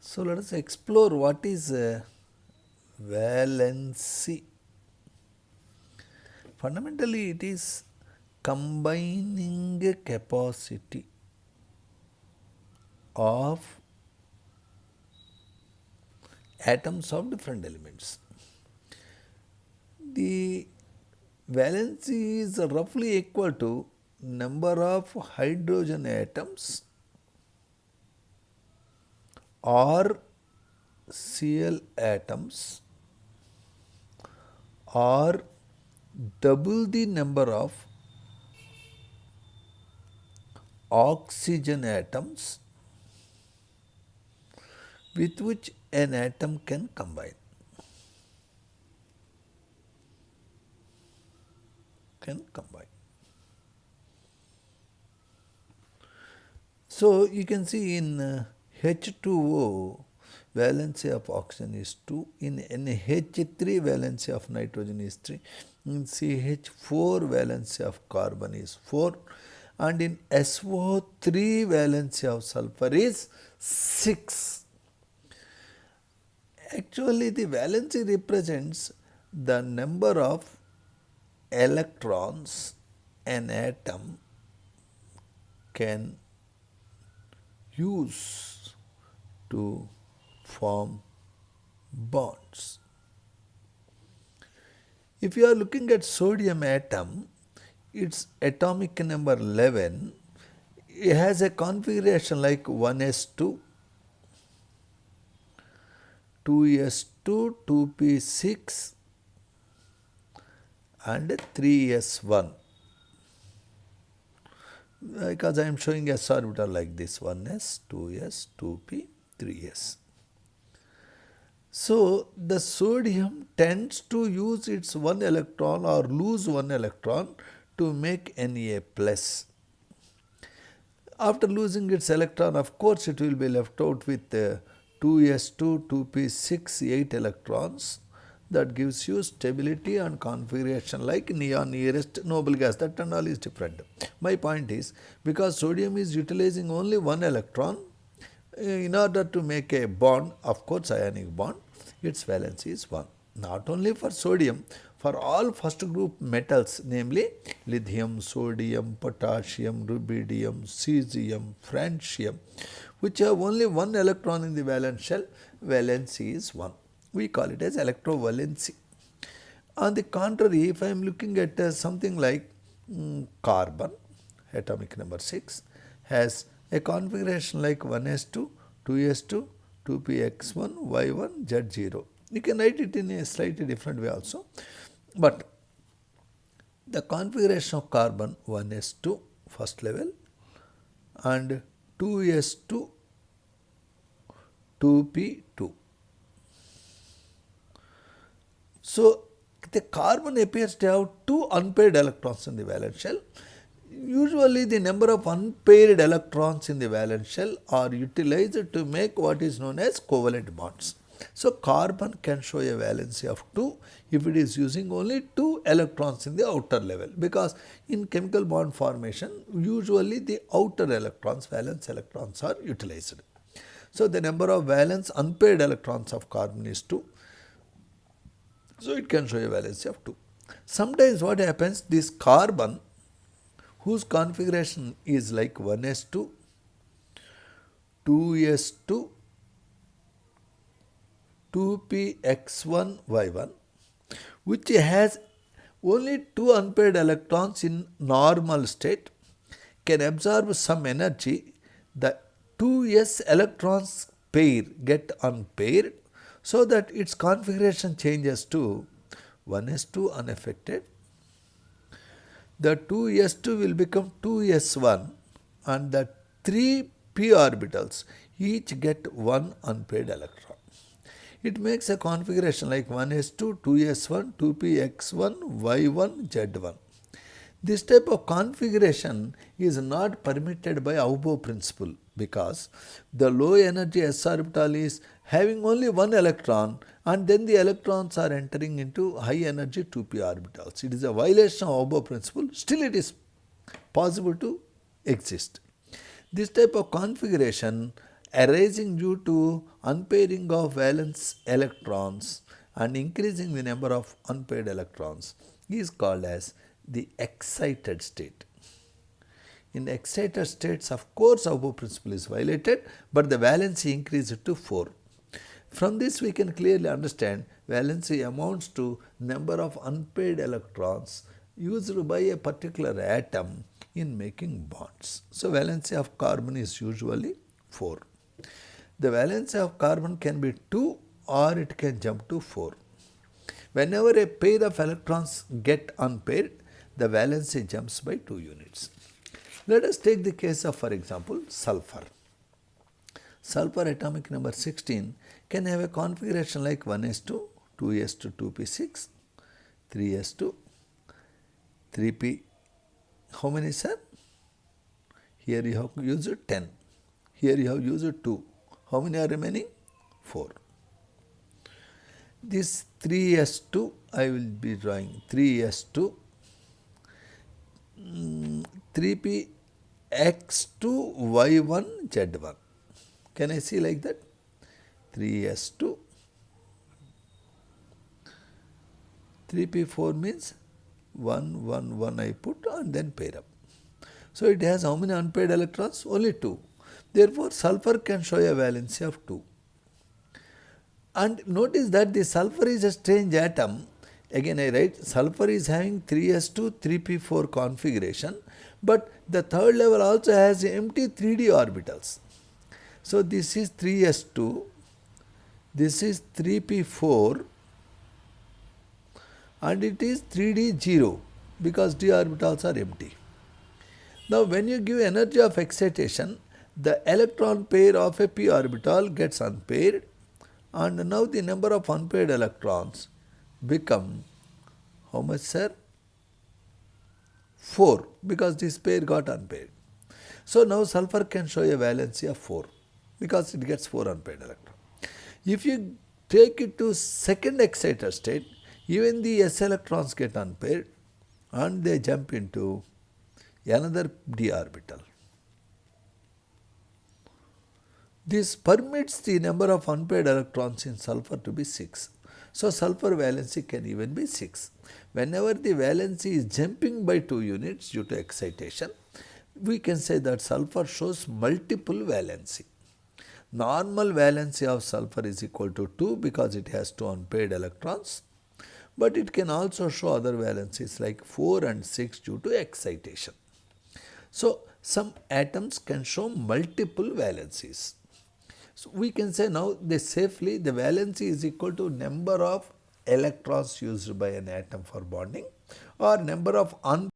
So let us explore what is valency. Fundamentally, it is combining capacity of atoms of different elements. The valency is roughly equal to number of hydrogen atoms or Cl atoms or double the number of oxygen atoms with which an atom can combine. So you can see in H2O valency of oxygen is 2, in NH3 valency of nitrogen is 3, in CH4 valency of carbon is 4, and in SO3 valency of sulfur is 6. Actually, the valency represents the number of electrons an atom can use to form bonds. If you are looking at sodium atom, its atomic number 11, it has a configuration like 1s2, 2s2, 2p6 and 3s1. Because I am showing s orbital like this, 1s, 2s, 2p, 3s. So the sodium tends to use its one electron or lose one electron to make Na plus. After losing its electron, of course, it will be left out with 2s2, 2p6, 8 electrons. That gives you stability and configuration like neon nearest noble gas. That and all is different. My point is, because sodium is utilizing only one electron, in order to make a bond, of course ionic bond, its valency is 1. Not only for sodium, for all first group metals, namely lithium, sodium, potassium, rubidium, cesium, francium, which have only one electron in the valence shell, valency is 1. We call it as electrovalency. On the contrary, if I am looking at something like carbon, atomic number 6, has a configuration like 1s2, 2s2, 2px1, y1, z0. You can write it in a slightly different way also. But the configuration of carbon 1s2 first level and 2s2, 2p2. So the carbon appears to have 2 unpaired electrons in the valence shell. Usually the number of unpaired electrons in the valence shell are utilized to make what is known as covalent bonds. So carbon can show a valency of 2 if it is using only 2 electrons in the outer level, because in chemical bond formation usually the outer electrons, valence electrons are utilized. So the number of valence unpaired electrons of carbon is 2. So it can show a valency of 2. Sometimes what happens, this carbon whose configuration is like 1s2, 2s2, 2px1, y1, which has only 2 unpaired electrons in normal state, can absorb some energy. The 2s electrons pair get unpaired, so that its configuration changes to 1s2 unaffected. The 2s2 will become 2s1 and the 3 p orbitals each get one unpaired electron. It makes a configuration like 1s2, 2s1, 2px1, y1, z1. This type of configuration is not permitted by Aubert principle, because the low energy s orbital is having only one electron and then the electrons are entering into high energy 2p orbitals. It is a violation of Aubert principle, still it is possible to exist. This type of configuration arising due to unpairing of valence electrons and increasing the number of unpaired electrons is called as the excited state. In excited states, of course, Auber principle is violated, but the valency increases to 4. From this we can clearly understand valency amounts to number of unpaired electrons used by a particular atom in making bonds. So, valency of carbon is usually 4. The valency of carbon can be 2 or it can jump to 4. Whenever a pair of electrons get unpaired, the valency jumps by 2 units. Let us take the case of, for example, sulfur. Sulfur atomic number 16 can have a configuration like 1s2, 2s2, 2p6, 3s2, 3p. How many, sir? Here you have used 10. Here you have used 2. How many are remaining? 4. This 3s2, I will be drawing 3s2, 3p x2, y1, z1. Can I see like that? 3s2, 3p4 means 1, 1, 1 I put and then pair up. So, it has how many unpaired electrons? Only 2. Therefore, sulfur can show a valency of 2. And notice that the sulfur is a strange atom. Again I write sulfur is having 3s2, 3p4 configuration, but the third level also has empty 3d orbitals. So, this is 3s2, this is 3p4 and it is 3d 0 because d orbitals are empty. Now, when you give energy of excitation, the electron pair of a p orbital gets unpaired and now the number of unpaired electrons become how much, sir? 4 because this pair got unpaired. So, now sulfur can show a valency of 4 because it gets 4 unpaired electrons. If you take it to second excited state, even the s electrons get unpaired and they jump into another d orbital. This permits the number of unpaired electrons in sulfur to be 6. So, sulfur valency can even be 6. Whenever the valency is jumping by 2 units due to excitation, we can say that sulfur shows multiple valency. Normal valency of sulfur is equal to 2 because it has 2 unpaired electrons, but it can also show other valencies like 4 and 6 due to excitation. So, some atoms can show multiple valencies. So, we can say now safely the valency is equal to number of electrons used by an atom for bonding or number of